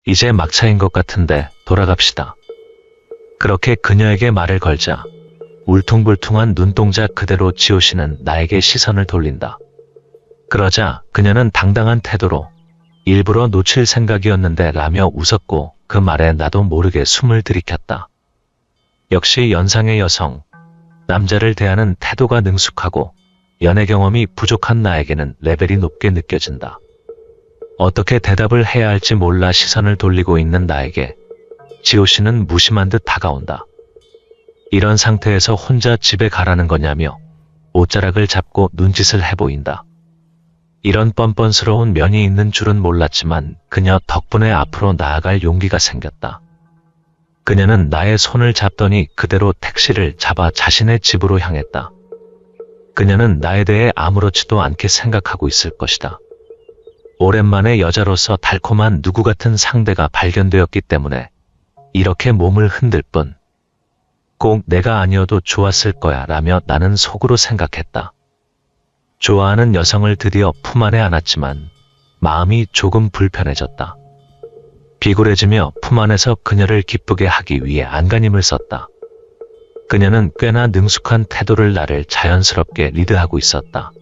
이제 막차인 것 같은데 돌아갑시다. 그렇게 그녀에게 말을 걸자 울퉁불퉁한 눈동자 그대로 지호씨는 나에게 시선을 돌린다. 그러자 그녀는 당당한 태도로 일부러 놓칠 생각이었는데 라며 웃었고 그 말에 나도 모르게 숨을 들이켰다. 역시 연상의 여성, 남자를 대하는 태도가 능숙하고 연애 경험이 부족한 나에게는 레벨이 높게 느껴진다. 어떻게 대답을 해야 할지 몰라 시선을 돌리고 있는 나에게 지호씨는 무심한 듯 다가온다. 이런 상태에서 혼자 집에 가라는 거냐며 옷자락을 잡고 눈짓을 해보인다. 이런 뻔뻔스러운 면이 있는 줄은 몰랐지만 그녀 덕분에 앞으로 나아갈 용기가 생겼다. 그녀는 나의 손을 잡더니 그대로 택시를 잡아 자신의 집으로 향했다. 그녀는 나에 대해 아무렇지도 않게 생각하고 있을 것이다. 오랜만에 여자로서 달콤한 누구 같은 상대가 발견되었기 때문에 이렇게 몸을 흔들 뿐 꼭 내가 아니어도 좋았을 거야 라며 나는 속으로 생각했다. 좋아하는 여성을 드디어 품 안에 안았지만 마음이 조금 불편해졌다. 비굴해지며 품 안에서 그녀를 기쁘게 하기 위해 안간힘을 썼다. 그녀는 꽤나 능숙한 태도를 나를 자연스럽게 리드하고 있었다.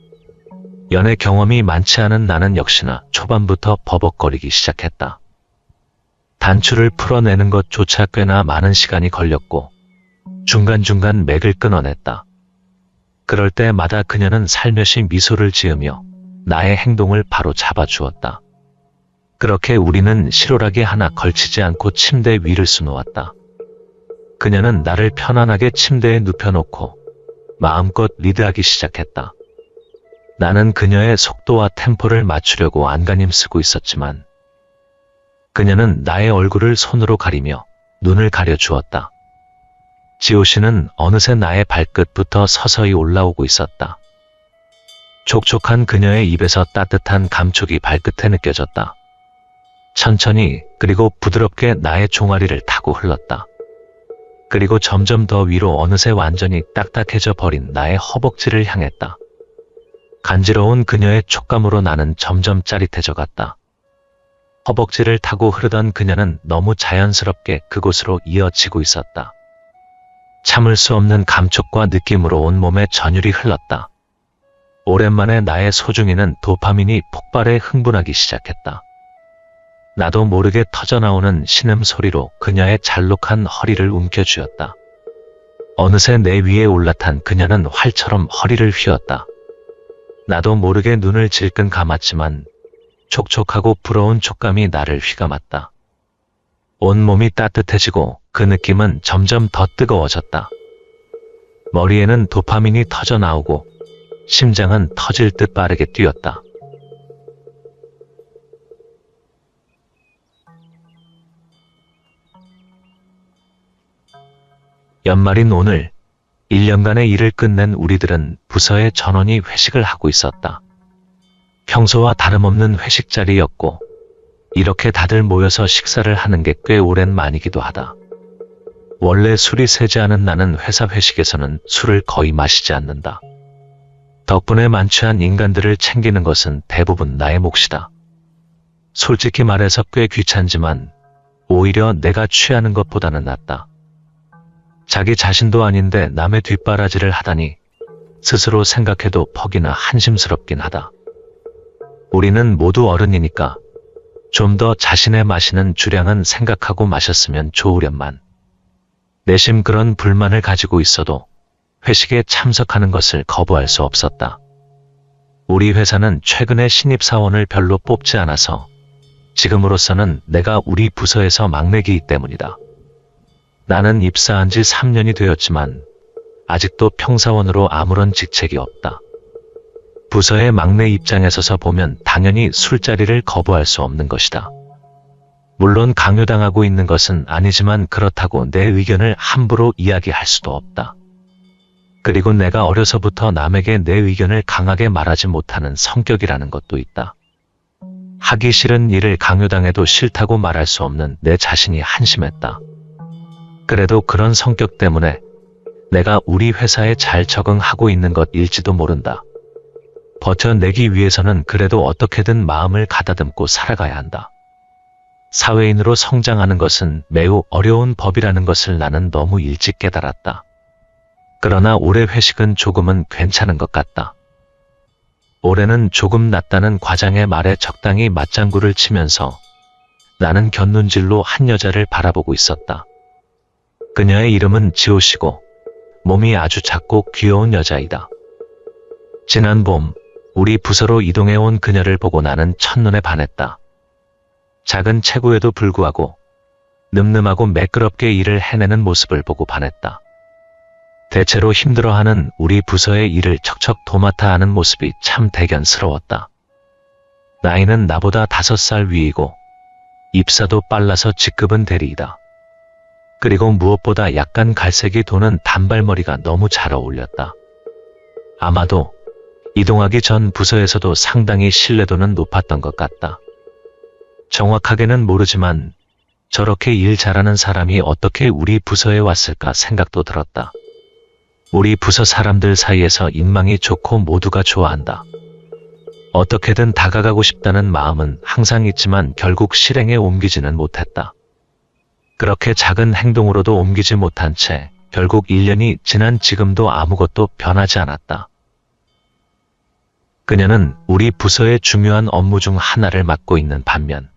연애 경험이 많지 않은 나는 역시나 초반부터 버벅거리기 시작했다. 단추를 풀어내는 것조차 꽤나 많은 시간이 걸렸고 중간중간 맥을 끊어냈다. 그럴 때마다 그녀는 살며시 미소를 지으며 나의 행동을 바로 잡아주었다. 그렇게 우리는 실오라기 하나 걸치지 않고 침대 위를 수놓았다. 그녀는 나를 편안하게 침대에 눕혀놓고 마음껏 리드하기 시작했다. 나는 그녀의 속도와 템포를 맞추려고 안간힘 쓰고 있었지만 그녀는 나의 얼굴을 손으로 가리며 눈을 가려주었다. 지호씨는 어느새 나의 발끝부터 서서히 올라오고 있었다. 촉촉한 그녀의 입에서 따뜻한 감촉이 발끝에 느껴졌다. 천천히 그리고 부드럽게 나의 종아리를 타고 흘렀다. 그리고 점점 더 위로 어느새 완전히 딱딱해져 버린 나의 허벅지를 향했다. 간지러운 그녀의 촉감으로 나는 점점 짜릿해져 갔다. 허벅지를 타고 흐르던 그녀는 너무 자연스럽게 그곳으로 이어지고 있었다. 참을 수 없는 감촉과 느낌으로 온몸에 전율이 흘렀다. 오랜만에 나의 소중이는 도파민이 폭발해 흥분하기 시작했다. 나도 모르게 터져나오는 신음 소리로 그녀의 잘록한 허리를 움켜쥐었다. 어느새 내 위에 올라탄 그녀는 활처럼 허리를 휘었다. 나도 모르게 눈을 질끈 감았지만 촉촉하고 부러운 촉감이 나를 휘감았다. 온몸이 따뜻해지고 그 느낌은 점점 더 뜨거워졌다. 머리에는 도파민이 터져나오고 심장은 터질 듯 빠르게 뛰었다. 연말인 오늘 1년간의 일을 끝낸 우리들은 부서의 전원이 회식을 하고 있었다. 평소와 다름없는 회식 자리였고 이렇게 다들 모여서 식사를 하는 게 꽤 오랜만이기도 하다. 원래 술이 세지 않은 나는 회사 회식에서는 술을 거의 마시지 않는다. 덕분에 만취한 인간들을 챙기는 것은 대부분 나의 몫이다. 솔직히 말해서 꽤 귀찮지만 오히려 내가 취하는 것보다는 낫다. 자기 자신도 아닌데 남의 뒷바라지를 하다니 스스로 생각해도 퍽이나 한심스럽긴 하다. 우리는 모두 어른이니까 좀 더 자신의 마시는 주량은 생각하고 마셨으면 좋으련만 내심 그런 불만을 가지고 있어도 회식에 참석하는 것을 거부할 수 없었다. 우리 회사는 최근에 신입사원을 별로 뽑지 않아서 지금으로서는 내가 우리 부서에서 막내이기 때문이다. 나는 입사한 지 3년이 되었지만 아직도 평사원으로 아무런 직책이 없다. 부서의 막내 입장에 서서 보면 당연히 술자리를 거부할 수 없는 것이다. 물론 강요당하고 있는 것은 아니지만 그렇다고 내 의견을 함부로 이야기할 수도 없다. 그리고 내가 어려서부터 남에게 내 의견을 강하게 말하지 못하는 성격이라는 것도 있다. 하기 싫은 일을 강요당해도 싫다고 말할 수 없는 내 자신이 한심했다. 그래도 그런 성격 때문에 내가 우리 회사에 잘 적응하고 있는 것일지도 모른다. 버텨내기 위해서는 그래도 어떻게든 마음을 가다듬고 살아가야 한다. 사회인으로 성장하는 것은 매우 어려운 법이라는 것을 나는 너무 일찍 깨달았다. 그러나 올해 회식은 조금은 괜찮은 것 같다. 올해는 조금 낫다는 과장의 말에 적당히 맞장구를 치면서 나는 곁눈질로 한 여자를 바라보고 있었다. 그녀의 이름은 지호씨고 몸이 아주 작고 귀여운 여자이다. 지난 봄 우리 부서로 이동해온 그녀를 보고 나는 첫눈에 반했다. 작은 체구에도 불구하고 늠름하고 매끄럽게 일을 해내는 모습을 보고 반했다. 대체로 힘들어하는 우리 부서의 일을 척척 도맡아 하는 모습이 참 대견스러웠다. 나이는 나보다 5살 위이고 입사도 빨라서 직급은 대리이다. 그리고 무엇보다 약간 갈색이 도는 단발머리가 너무 잘 어울렸다. 아마도 이동하기 전 부서에서도 상당히 신뢰도는 높았던 것 같다. 정확하게는 모르지만 저렇게 일 잘하는 사람이 어떻게 우리 부서에 왔을까 생각도 들었다. 우리 부서 사람들 사이에서 인망이 좋고 모두가 좋아한다. 어떻게든 다가가고 싶다는 마음은 항상 있지만 결국 실행에 옮기지는 못했다. 그렇게 작은 행동으로도 옮기지 못한 채 결국 1년이 지난 지금도 아무것도 변하지 않았다. 그녀는 우리 부서의 중요한 업무 중 하나를 맡고 있는 반면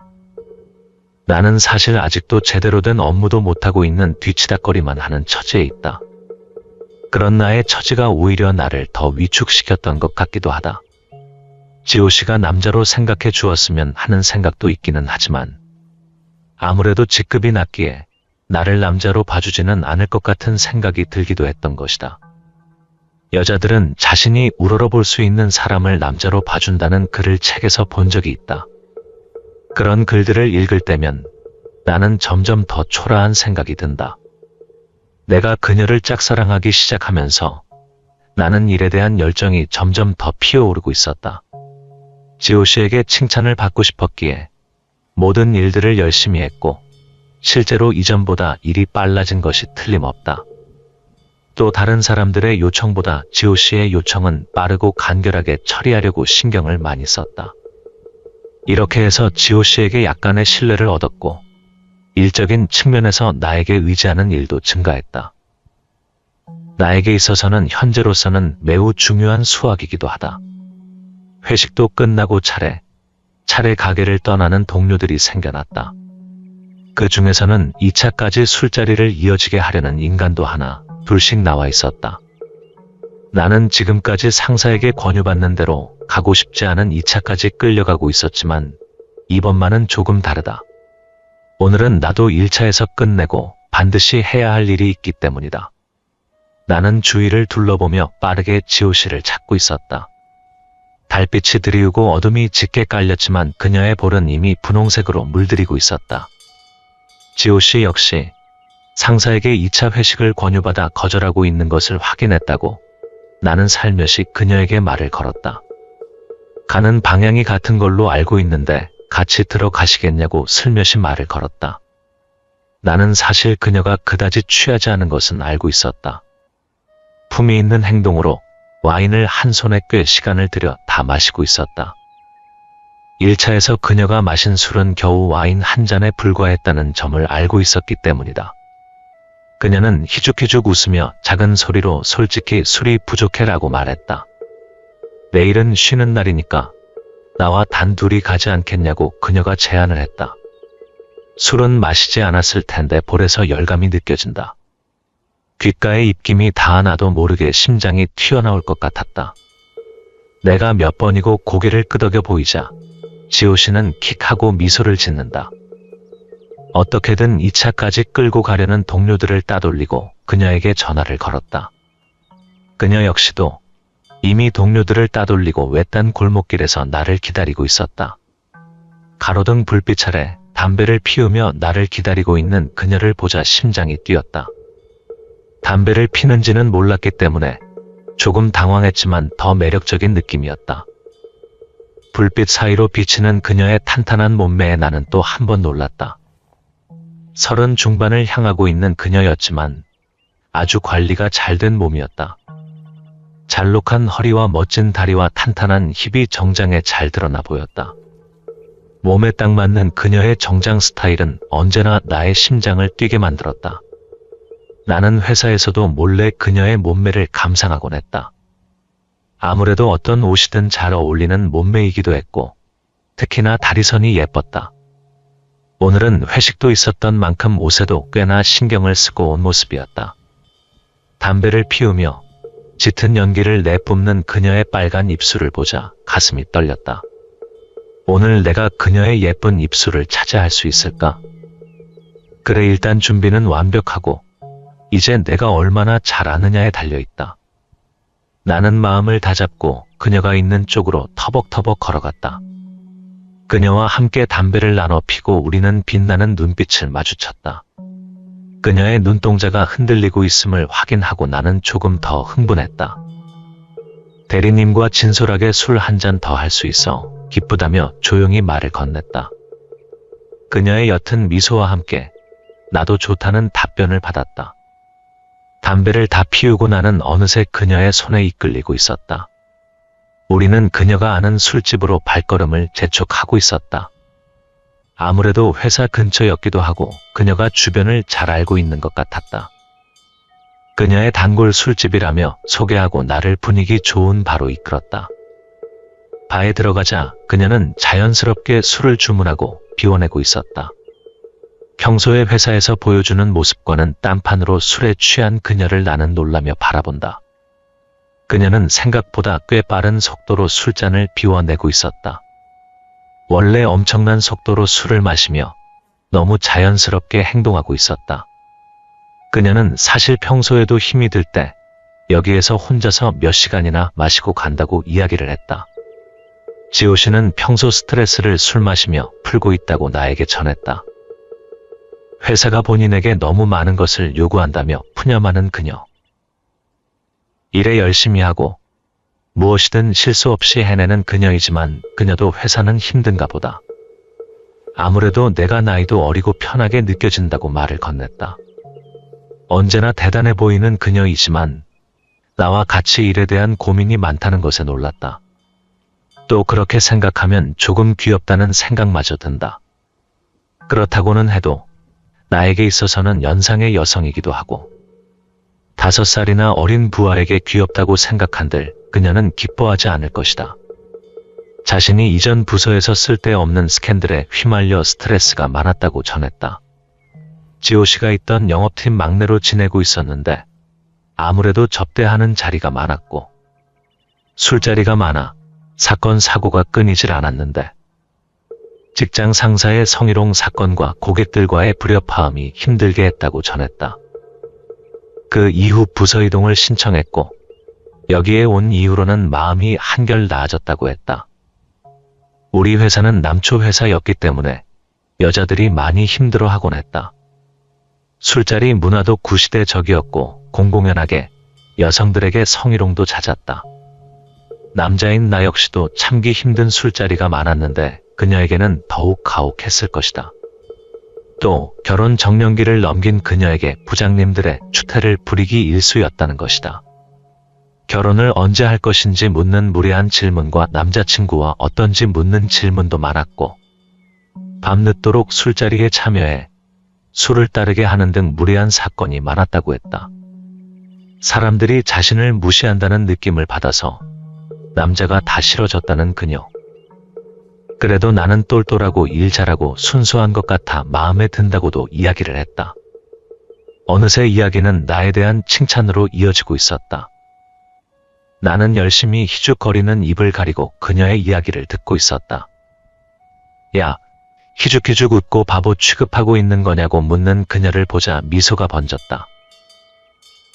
나는 사실 아직도 제대로 된 업무도 못하고 있는 뒤치다꺼리만 하는 처지에 있다. 그런 나의 처지가 오히려 나를 더 위축시켰던 것 같기도 하다. 지호씨가 남자로 생각해 주었으면 하는 생각도 있기는 하지만 아무래도 직급이 낮기에 나를 남자로 봐주지는 않을 것 같은 생각이 들기도 했던 것이다. 여자들은 자신이 우러러볼 수 있는 사람을 남자로 봐준다는 글을 책에서 본 적이 있다. 그런 글들을 읽을 때면 나는 점점 더 초라한 생각이 든다. 내가 그녀를 짝사랑하기 시작하면서 나는 일에 대한 열정이 점점 더 피어오르고 있었다. 지호씨에게 칭찬을 받고 싶었기에 모든 일들을 열심히 했고 실제로 이전보다 일이 빨라진 것이 틀림없다. 또 다른 사람들의 요청보다 지호씨의 요청은 빠르고 간결하게 처리하려고 신경을 많이 썼다. 이렇게 해서 지호씨에게 약간의 신뢰를 얻었고 일적인 측면에서 나에게 의지하는 일도 증가했다. 나에게 있어서는 현재로서는 매우 중요한 수확이기도 하다. 회식도 끝나고 차례 가게를 떠나는 동료들이 생겨났다. 그 중에서는 2차까지 술자리를 이어지게 하려는 인간도 하나, 둘씩 나와 있었다. 나는 지금까지 상사에게 권유받는 대로 가고 싶지 않은 2차까지 끌려가고 있었지만 이번만은 조금 다르다. 오늘은 나도 1차에서 끝내고 반드시 해야 할 일이 있기 때문이다. 나는 주위를 둘러보며 빠르게 지호씨를 찾고 있었다. 달빛이 드리우고 어둠이 짙게 깔렸지만 그녀의 볼은 이미 분홍색으로 물들이고 있었다. 지호씨 역시 상사에게 2차 회식을 권유받아 거절하고 있는 것을 확인했다고 나는 살며시 그녀에게 말을 걸었다. 가는 방향이 같은 걸로 알고 있는데 같이 들어가시겠냐고 슬며시 말을 걸었다. 나는 사실 그녀가 그다지 취하지 않은 것은 알고 있었다. 품위 있는 행동으로 와인을 한 손에 꽤 시간을 들여 다 마시고 있었다. 1차에서 그녀가 마신 술은 겨우 와인 한 잔에 불과했다는 점을 알고 있었기 때문이다. 그녀는 희죽희죽 웃으며 작은 소리로 솔직히 술이 부족해라고 말했다. 내일은 쉬는 날이니까 나와 단둘이 가지 않겠냐고 그녀가 제안을 했다. 술은 마시지 않았을 텐데 볼에서 열감이 느껴진다. 귓가에 입김이 닿아나도 모르게 심장이 튀어나올 것 같았다. 내가 몇 번이고 고개를 끄덕여 보이자 지호씨는 킥하고 미소를 짓는다. 어떻게든 2차까지 끌고 가려는 동료들을 따돌리고 그녀에게 전화를 걸었다. 그녀 역시도 이미 동료들을 따돌리고 외딴 골목길에서 나를 기다리고 있었다. 가로등 불빛 아래 담배를 피우며 나를 기다리고 있는 그녀를 보자 심장이 뛰었다. 담배를 피는지는 몰랐기 때문에 조금 당황했지만 더 매력적인 느낌이었다. 불빛 사이로 비치는 그녀의 탄탄한 몸매에 나는 또 한 번 놀랐다. 30 중반을 향하고 있는 그녀였지만 아주 관리가 잘 된 몸이었다. 잘록한 허리와 멋진 다리와 탄탄한 힙이 정장에 잘 드러나 보였다. 몸에 딱 맞는 그녀의 정장 스타일은 언제나 나의 심장을 뛰게 만들었다. 나는 회사에서도 몰래 그녀의 몸매를 감상하곤 했다. 아무래도 어떤 옷이든 잘 어울리는 몸매이기도 했고 특히나 다리선이 예뻤다. 오늘은 회식도 있었던 만큼 옷에도 꽤나 신경을 쓰고 온 모습이었다. 담배를 피우며 짙은 연기를 내뿜는 그녀의 빨간 입술을 보자 가슴이 떨렸다. 오늘 내가 그녀의 예쁜 입술을 차지할 수 있을까? 그래, 일단 준비는 완벽하고 이제 내가 얼마나 잘 아느냐에 달려있다. 나는 마음을 다잡고 그녀가 있는 쪽으로 터벅터벅 걸어갔다. 그녀와 함께 담배를 나눠 피고 우리는 빛나는 눈빛을 마주쳤다. 그녀의 눈동자가 흔들리고 있음을 확인하고 나는 조금 더 흥분했다. 대리님과 진솔하게 술 한 잔 더 할 수 있어 기쁘다며 조용히 말을 건넸다. 그녀의 옅은 미소와 함께 나도 좋다는 답변을 받았다. 담배를 다 피우고 나는 어느새 그녀의 손에 이끌리고 있었다. 우리는 그녀가 아는 술집으로 발걸음을 재촉하고 있었다. 아무래도 회사 근처였기도 하고 그녀가 주변을 잘 알고 있는 것 같았다. 그녀의 단골 술집이라며 소개하고 나를 분위기 좋은 바로 이끌었다. 바에 들어가자 그녀는 자연스럽게 술을 주문하고 비워내고 있었다. 평소에 회사에서 보여주는 모습과는 딴판으로 술에 취한 그녀를 나는 놀라며 바라본다. 그녀는 생각보다 꽤 빠른 속도로 술잔을 비워내고 있었다. 원래 엄청난 속도로 술을 마시며 너무 자연스럽게 행동하고 있었다. 그녀는 사실 평소에도 힘이 들 때 여기에서 혼자서 몇 시간이나 마시고 간다고 이야기를 했다. 지호 씨는 평소 스트레스를 술 마시며 풀고 있다고 나에게 전했다. 회사가 본인에게 너무 많은 것을 요구한다며 푸념하는 그녀. 일에 열심히 하고 무엇이든 실수 없이 해내는 그녀이지만 그녀도 회사는 힘든가 보다. 아무래도 내가 나이도 어리고 편하게 느껴진다고 말을 건넸다. 언제나 대단해 보이는 그녀이지만 나와 같이 일에 대한 고민이 많다는 것에 놀랐다. 또 그렇게 생각하면 조금 귀엽다는 생각마저 든다. 그렇다고는 해도 나에게 있어서는 연상의 여성이기도 하고 5살이나 어린 부하에게 귀엽다고 생각한들 그녀는 기뻐하지 않을 것이다. 자신이 이전 부서에서 쓸데없는 스캔들에 휘말려 스트레스가 많았다고 전했다. 지호 씨가 있던 영업팀 막내로 지내고 있었는데 아무래도 접대하는 자리가 많았고 술자리가 많아 사건 사고가 끊이질 않았는데 직장 상사의 성희롱 사건과 고객들과의 불협화음이 힘들게 했다고 전했다. 그 이후 부서 이동을 신청했고 여기에 온 이후로는 마음이 한결 나아졌다고 했다. 우리 회사는 남초 회사였기 때문에 여자들이 많이 힘들어하곤 했다. 술자리 문화도 구시대적이었고 공공연하게 여성들에게 성희롱도 잦았다. 남자인 나 역시도 참기 힘든 술자리가 많았는데 그녀에게는 더욱 가혹했을 것이다. 또 결혼 정년기를 넘긴 그녀에게 부장님들의 추태를 부리기 일쑤였다는 것이다. 결혼을 언제 할 것인지 묻는 무례한 질문과 남자친구와 어떤지 묻는 질문도 많았고 밤늦도록 술자리에 참여해 술을 따르게 하는 등 무례한 사건이 많았다고 했다. 사람들이 자신을 무시한다는 느낌을 받아서 남자가 다 싫어졌다는 그녀. 그래도 나는 똘똘하고 일 잘하고 순수한 것 같아 마음에 든다고도 이야기를 했다. 어느새 이야기는 나에 대한 칭찬으로 이어지고 있었다. 나는 열심히 희죽거리는 입을 가리고 그녀의 이야기를 듣고 있었다. 야, 희죽희죽 웃고 바보 취급하고 있는 거냐고 묻는 그녀를 보자 미소가 번졌다.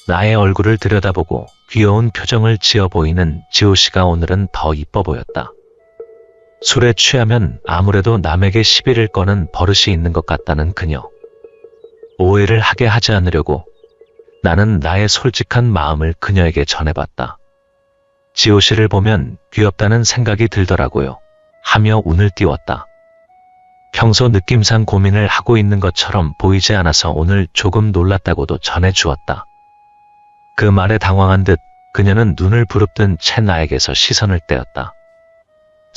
나의 얼굴을 들여다보고 귀여운 표정을 지어 보이는 지호 씨가 오늘은 더 이뻐 보였다. 술에 취하면 아무래도 남에게 시비를 거는 버릇이 있는 것 같다는 그녀. 오해를 하게 하지 않으려고 나는 나의 솔직한 마음을 그녀에게 전해봤다. 지호 씨를 보면 귀엽다는 생각이 들더라고요. 하며 운을 띄웠다. 평소 느낌상 고민을 하고 있는 것처럼 보이지 않아서 오늘 조금 놀랐다고도 전해주었다. 그 말에 당황한 듯 그녀는 눈을 부릅뜬 채 나에게서 시선을 떼었다.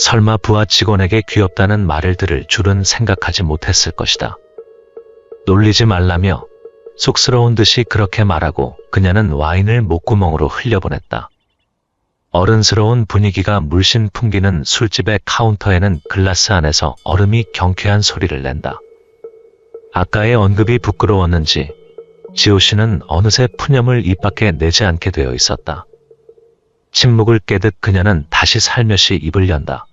설마 부하 직원에게 귀엽다는 말을 들을 줄은 생각하지 못했을 것이다. 놀리지 말라며 쑥스러운 듯이 그렇게 말하고 그녀는 와인을 목구멍으로 흘려보냈다. 어른스러운 분위기가 물씬 풍기는 술집의 카운터에는 글라스 안에서 얼음이 경쾌한 소리를 낸다. 아까의 언급이 부끄러웠는지 지호 씨는 어느새 푸념을 입 밖에 내지 않게 되어 있었다. 침묵을 깨듯 그녀는 다시 살며시 입을 연다.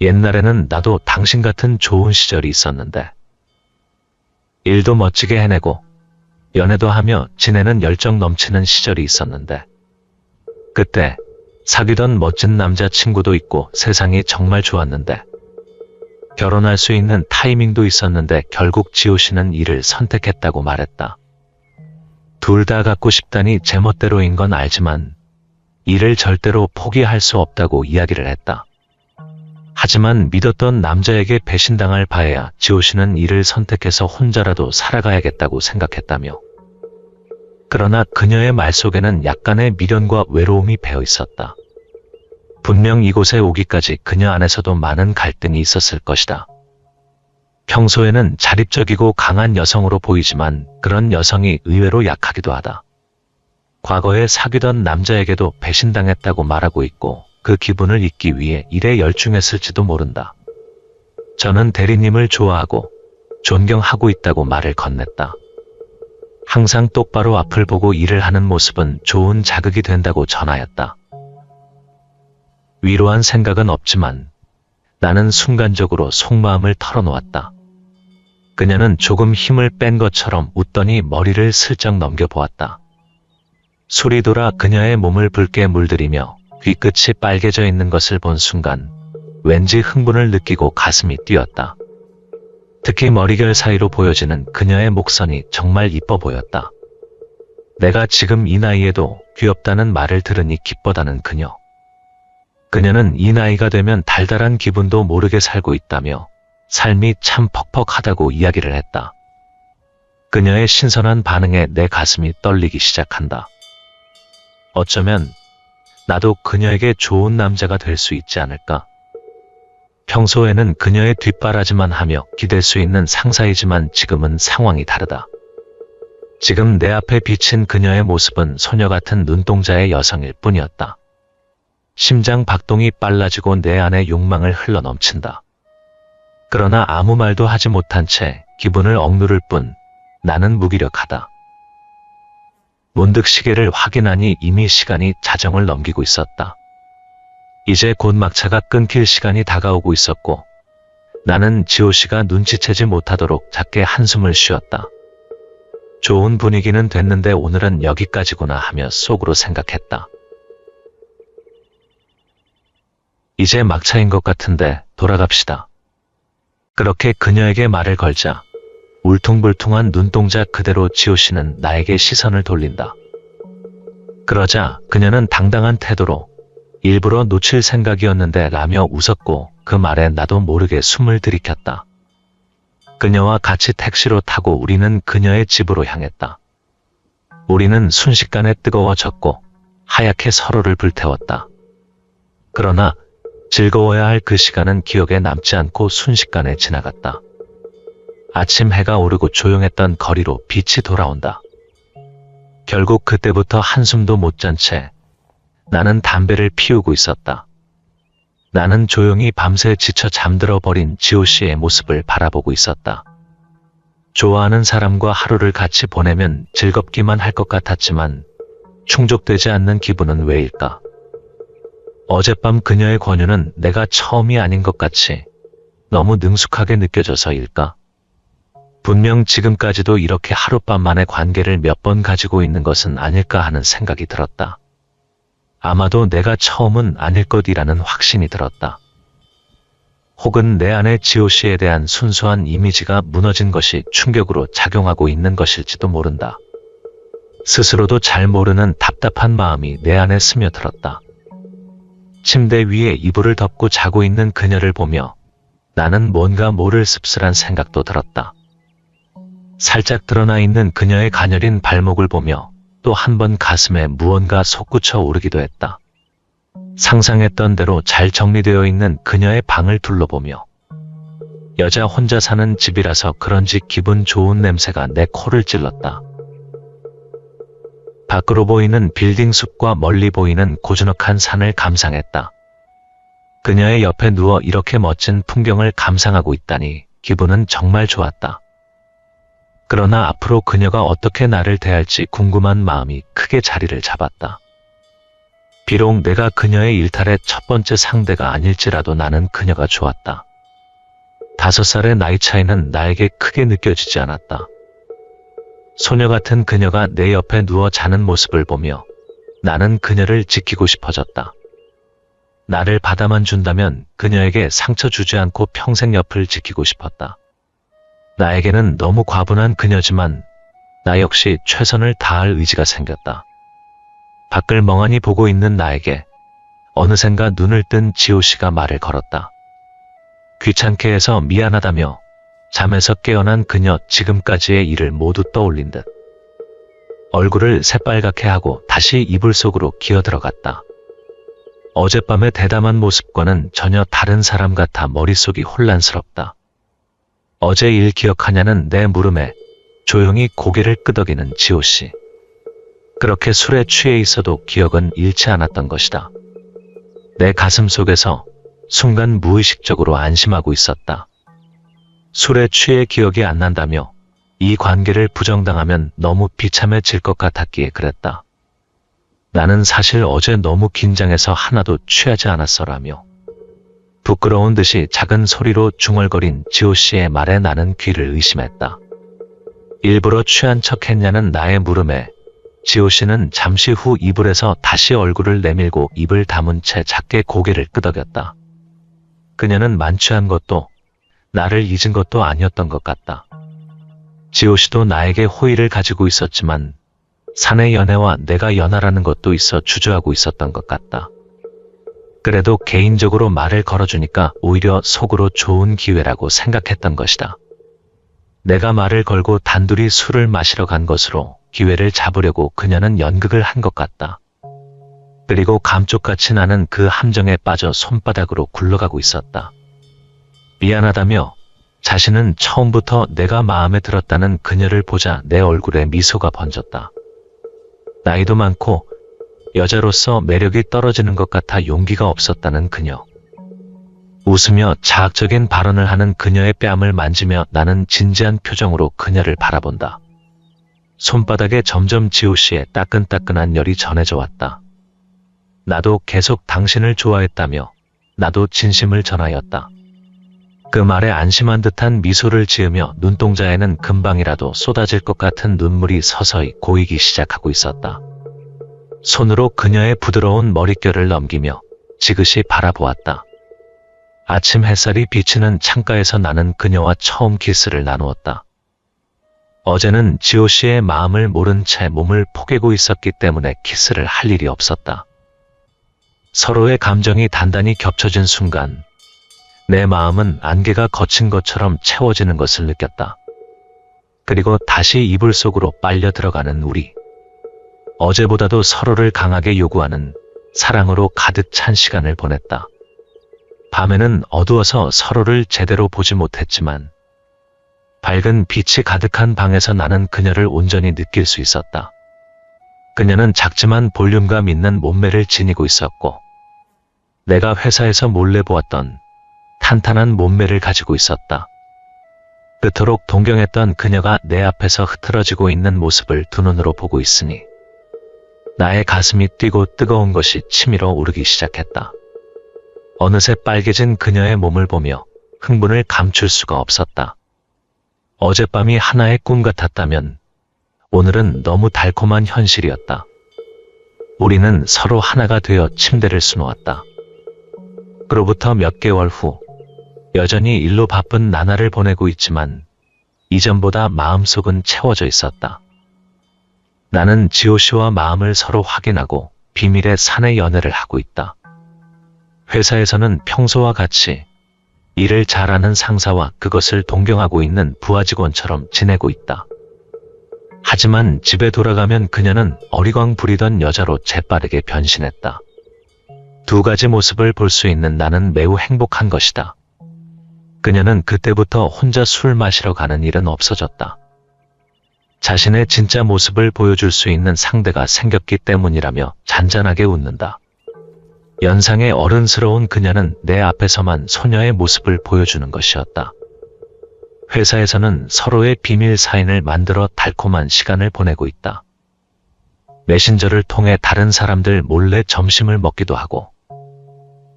옛날에는 나도 당신 같은 좋은 시절이 있었는데 일도 멋지게 해내고 연애도 하며 지내는 열정 넘치는 시절이 있었는데 그때 사귀던 멋진 남자친구도 있고 세상이 정말 좋았는데 결혼할 수 있는 타이밍도 있었는데 결국 지호 씨는 이를 선택했다고 말했다. 둘 다 갖고 싶다니 제멋대로인 건 알지만 이를 절대로 포기할 수 없다고 이야기를 했다. 하지만 믿었던 남자에게 배신당할 바에야 지호 씨는 이를 선택해서 혼자라도 살아가야겠다고 생각했다며. 그러나 그녀의 말 속에는 약간의 미련과 외로움이 배어 있었다. 분명 이곳에 오기까지 그녀 안에서도 많은 갈등이 있었을 것이다. 평소에는 자립적이고 강한 여성으로 보이지만 그런 여성이 의외로 약하기도 하다. 과거에 사귀던 남자에게도 배신당했다고 말하고 있고 그 기분을 잊기 위해 일에 열중했을지도 모른다. 저는 대리님을 좋아하고 존경하고 있다고 말을 건넸다. 항상 똑바로 앞을 보고 일을 하는 모습은 좋은 자극이 된다고 전하였다. 위로한 생각은 없지만 나는 순간적으로 속마음을 털어놓았다. 그녀는 조금 힘을 뺀 것처럼 웃더니 머리를 슬쩍 넘겨보았다. 술이 돌아 그녀의 몸을 붉게 물들이며 귀끝이 빨개져 있는 것을 본 순간 왠지 흥분을 느끼고 가슴이 뛰었다. 특히 머리결 사이로 보여지는 그녀의 목선이 정말 이뻐 보였다. 내가 지금 이 나이에도 귀엽다는 말을 들으니 기뻐다는 그녀. 그녀는 이 나이가 되면 달달한 기분도 모르게 살고 있다며 삶이 참 퍽퍽하다고 이야기를 했다. 그녀의 신선한 반응에 내 가슴이 떨리기 시작한다. 어쩌면 나도 그녀에게 좋은 남자가 될 수 있지 않을까? 평소에는 그녀의 뒷바라지만 하며 기댈 수 있는 상사이지만 지금은 상황이 다르다. 지금 내 앞에 비친 그녀의 모습은 소녀 같은 눈동자의 여성일 뿐이었다. 심장 박동이 빨라지고 내 안에 욕망을 흘러넘친다. 그러나 아무 말도 하지 못한 채 기분을 억누를 뿐 나는 무기력하다. 문득 시계를 확인하니 이미 시간이 자정을 넘기고 있었다. 이제 곧 막차가 끊길 시간이 다가오고 있었고 나는 지호 씨가 눈치채지 못하도록 작게 한숨을 쉬었다. 좋은 분위기는 됐는데 오늘은 여기까지구나 하며 속으로 생각했다. 이제 막차인 것 같은데 돌아갑시다. 그렇게 그녀에게 말을 걸자 울퉁불퉁한 눈동자 그대로 지호 씨는 나에게 시선을 돌린다. 그러자 그녀는 당당한 태도로 일부러 놓칠 생각이었는데 라며 웃었고 그 말에 나도 모르게 숨을 들이켰다. 그녀와 같이 택시로 타고 우리는 그녀의 집으로 향했다. 우리는 순식간에 뜨거워졌고 하얗게 서로를 불태웠다. 그러나 즐거워야 할 그 시간은 기억에 남지 않고 순식간에 지나갔다. 아침 해가 오르고 조용했던 거리로 빛이 돌아온다. 결국 그때부터 한숨도 못 잔 채 나는 담배를 피우고 있었다. 나는 조용히 밤새 지쳐 잠들어 버린 지호 씨의 모습을 바라보고 있었다. 좋아하는 사람과 하루를 같이 보내면 즐겁기만 할 것 같았지만 충족되지 않는 기분은 왜일까? 어젯밤 그녀의 권유는 내가 처음이 아닌 것 같이 너무 능숙하게 느껴져서일까? 분명 지금까지도 이렇게 하룻밤만의 관계를 몇 번 가지고 있는 것은 아닐까 하는 생각이 들었다. 아마도 내가 처음은 아닐 것이라는 확신이 들었다. 혹은 내 안에 지호 씨에 대한 순수한 이미지가 무너진 것이 충격으로 작용하고 있는 것일지도 모른다. 스스로도 잘 모르는 답답한 마음이 내 안에 스며들었다. 침대 위에 이불을 덮고 자고 있는 그녀를 보며 나는 뭔가 모를 씁쓸한 생각도 들었다. 살짝 드러나 있는 그녀의 가녀린 발목을 보며 또 한 번 가슴에 무언가 솟구쳐 오르기도 했다. 상상했던 대로 잘 정리되어 있는 그녀의 방을 둘러보며 여자 혼자 사는 집이라서 그런지 기분 좋은 냄새가 내 코를 찔렀다. 밖으로 보이는 빌딩 숲과 멀리 보이는 고즈넉한 산을 감상했다. 그녀의 옆에 누워 이렇게 멋진 풍경을 감상하고 있다니 기분은 정말 좋았다. 그러나 앞으로 그녀가 어떻게 나를 대할지 궁금한 마음이 크게 자리를 잡았다. 비록 내가 그녀의 일탈의 첫 번째 상대가 아닐지라도 나는 그녀가 좋았다. 5살의 나이 차이는 나에게 크게 느껴지지 않았다. 소녀 같은 그녀가 내 옆에 누워 자는 모습을 보며 나는 그녀를 지키고 싶어졌다. 나를 받아만 준다면 그녀에게 상처 주지 않고 평생 옆을 지키고 싶었다. 나에게는 너무 과분한 그녀지만 나 역시 최선을 다할 의지가 생겼다. 밖을 멍하니 보고 있는 나에게 어느샌가 눈을 뜬 지호씨가 말을 걸었다. 귀찮게 해서 미안하다며 잠에서 깨어난 그녀 지금까지의 일을 모두 떠올린 듯 얼굴을 새빨갛게 하고 다시 이불 속으로 기어들어갔다. 어젯밤의 대담한 모습과는 전혀 다른 사람 같아 머릿속이 혼란스럽다. 어제 일 기억하냐는 내 물음에 조용히 고개를 끄덕이는 지호씨. 그렇게 술에 취해 있어도 기억은 잃지 않았던 것이다. 내 가슴 속에서 순간 무의식적으로 안심하고 있었다. 술에 취해 기억이 안 난다며 이 관계를 부정당하면 너무 비참해질 것 같았기에 그랬다. 나는 사실 어제 너무 긴장해서 하나도 취하지 않았어라며 부끄러운 듯이 작은 소리로 중얼거린 지호씨의 말에 나는 귀를 의심했다. 일부러 취한 척했냐는 나의 물음에 지호씨는 잠시 후 이불에서 다시 얼굴을 내밀고 입을 다문 채 작게 고개를 끄덕였다. 그녀는 만취한 것도 나를 잊은 것도 아니었던 것 같다. 지호씨도 나에게 호의를 가지고 있었지만 사내 연애와 내가 연하라는 것도 있어 주저하고 있었던 것 같다. 그래도 개인적으로 말을 걸어주니까 오히려 속으로 좋은 기회라고 생각했던 것이다. 내가 말을 걸고 단둘이 술을 마시러 간 것으로 기회를 잡으려고 그녀는 연극을 한 것 같다. 그리고 감쪽같이 나는 그 함정에 빠져 손바닥으로 굴러가고 있었다. 미안하다며 자신은 처음부터 내가 마음에 들었다는 그녀를 보자 내 얼굴에 미소가 번졌다. 나이도 많고 여자로서 매력이 떨어지는 것 같아 용기가 없었다는 그녀. 웃으며 자학적인 발언을 하는 그녀의 뺨을 만지며 나는 진지한 표정으로 그녀를 바라본다. 손바닥에 점점 지호씨의 따끈따끈한 열이 전해져 왔다. 나도 계속 당신을 좋아했다며 나도 진심을 전하였다. 그 말에 안심한 듯한 미소를 지으며 눈동자에는 금방이라도 쏟아질 것 같은 눈물이 서서히 고이기 시작하고 있었다. 손으로 그녀의 부드러운 머릿결을 넘기며 지그시 바라보았다. 아침 햇살이 비치는 창가에서 나는 그녀와 처음 키스를 나누었다. 어제는 지호씨의 마음을 모른 채 몸을 포개고 있었기 때문에 키스를 할 일이 없었다. 서로의 감정이 단단히 겹쳐진 순간 내 마음은 안개가 거친 것처럼 채워지는 것을 느꼈다. 그리고 다시 이불 속으로 빨려 들어가는 우리. 어제보다도 서로를 강하게 요구하는 사랑으로 가득 찬 시간을 보냈다. 밤에는 어두워서 서로를 제대로 보지 못했지만 밝은 빛이 가득한 방에서 나는 그녀를 온전히 느낄 수 있었다. 그녀는 작지만 볼륨감 있는 몸매를 지니고 있었고 내가 회사에서 몰래 보았던 탄탄한 몸매를 가지고 있었다. 그토록 동경했던 그녀가 내 앞에서 흐트러지고 있는 모습을 두 눈으로 보고 있으니 나의 가슴이 뛰고 뜨거운 것이 치밀어 오르기 시작했다. 어느새 빨개진 그녀의 몸을 보며 흥분을 감출 수가 없었다. 어젯밤이 하나의 꿈 같았다면 오늘은 너무 달콤한 현실이었다. 우리는 서로 하나가 되어 침대를 수놓았다. 그로부터 몇 개월 후 여전히 일로 바쁜 나날을 보내고 있지만 이전보다 마음속은 채워져 있었다. 나는 지호씨와 마음을 서로 확인하고 비밀의 사내 연애를 하고 있다. 회사에서는 평소와 같이 일을 잘하는 상사와 그것을 동경하고 있는 부하 직원처럼 지내고 있다. 하지만 집에 돌아가면 그녀는 어리광 부리던 여자로 재빠르게 변신했다. 두 가지 모습을 볼 수 있는 나는 매우 행복한 것이다. 그녀는 그때부터 혼자 술 마시러 가는 일은 없어졌다. 자신의 진짜 모습을 보여줄 수 있는 상대가 생겼기 때문이라며 잔잔하게 웃는다. 연상의 어른스러운 그녀는 내 앞에서만 소녀의 모습을 보여주는 것이었다. 회사에서는 서로의 비밀 사인을 만들어 달콤한 시간을 보내고 있다. 메신저를 통해 다른 사람들 몰래 점심을 먹기도 하고,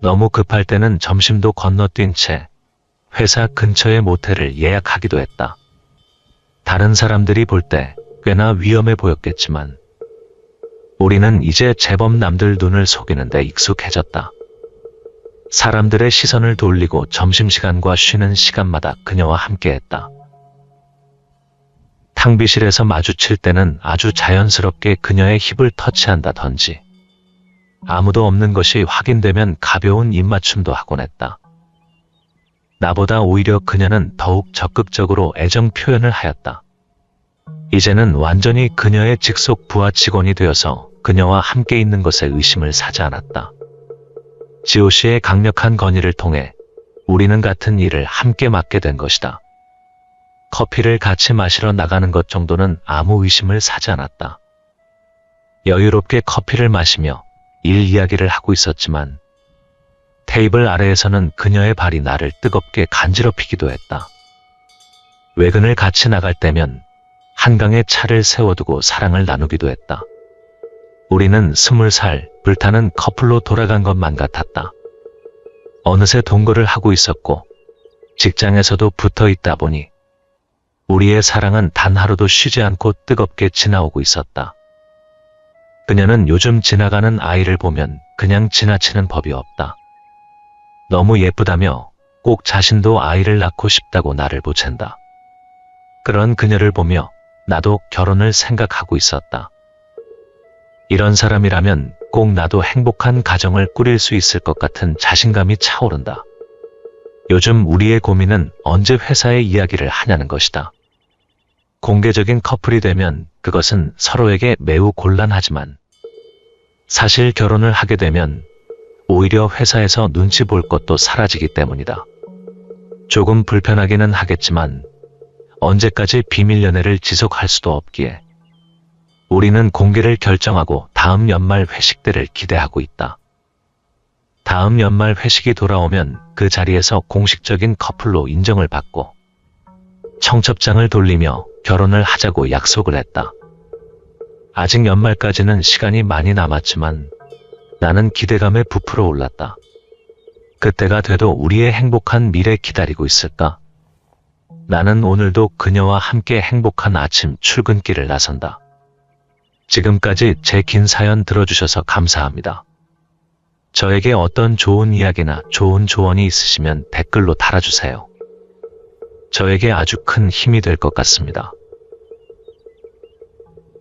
너무 급할 때는 점심도 건너뛴 채 회사 근처의 모텔을 예약하기도 했다. 다른 사람들이 볼 때 꽤나 위험해 보였겠지만 우리는 이제 제법 남들 눈을 속이는데 익숙해졌다. 사람들의 시선을 돌리고 점심시간과 쉬는 시간마다 그녀와 함께했다. 탕비실에서 마주칠 때는 아주 자연스럽게 그녀의 힙을 터치한다든지, 아무도 없는 것이 확인되면 가벼운 입맞춤도 하곤 했다. 나보다 오히려 그녀는 더욱 적극적으로 애정 표현을 하였다. 이제는 완전히 그녀의 직속 부하 직원이 되어서 그녀와 함께 있는 것에 의심을 사지 않았다. 지호 씨의 강력한 건의를 통해 우리는 같은 일을 함께 맡게 된 것이다. 커피를 같이 마시러 나가는 것 정도는 아무 의심을 사지 않았다. 여유롭게 커피를 마시며 일 이야기를 하고 있었지만 테이블 아래에서는 그녀의 발이 나를 뜨겁게 간지럽히기도 했다. 외근을 같이 나갈 때면 한강에 차를 세워두고 사랑을 나누기도 했다. 우리는 20살 불타는 커플로 돌아간 것만 같았다. 어느새 동거를 하고 있었고 직장에서도 붙어 있다 보니 우리의 사랑은 단 하루도 쉬지 않고 뜨겁게 지나오고 있었다. 그녀는 요즘 지나가는 아이를 보면 그냥 지나치는 법이 없다. 너무 예쁘다며 꼭 자신도 아이를 낳고 싶다고 나를 보챈다. 그런 그녀를 보며 나도 결혼을 생각하고 있었다. 이런 사람이라면 꼭 나도 행복한 가정을 꾸릴 수 있을 것 같은 자신감이 차오른다. 요즘 우리의 고민은 언제 회사의 이야기를 하냐는 것이다. 공개적인 커플이 되면 그것은 서로에게 매우 곤란하지만 사실 결혼을 하게 되면 오히려 회사에서 눈치 볼 것도 사라지기 때문이다. 조금 불편하기는 하겠지만 언제까지 비밀 연애를 지속할 수도 없기에 우리는 공개를 결정하고 다음 연말 회식 때를 기대하고 있다. 다음 연말 회식이 돌아오면 그 자리에서 공식적인 커플로 인정을 받고 청첩장을 돌리며 결혼을 하자고 약속을 했다. 아직 연말까지는 시간이 많이 남았지만 나는 기대감에 부풀어 올랐다. 그때가 돼도 우리의 행복한 미래 기다리고 있을까? 나는 오늘도 그녀와 함께 행복한 아침 출근길을 나선다. 지금까지 제 긴 사연 들어주셔서 감사합니다. 저에게 어떤 좋은 이야기나 좋은 조언이 있으시면 댓글로 달아주세요. 저에게 아주 큰 힘이 될 것 같습니다.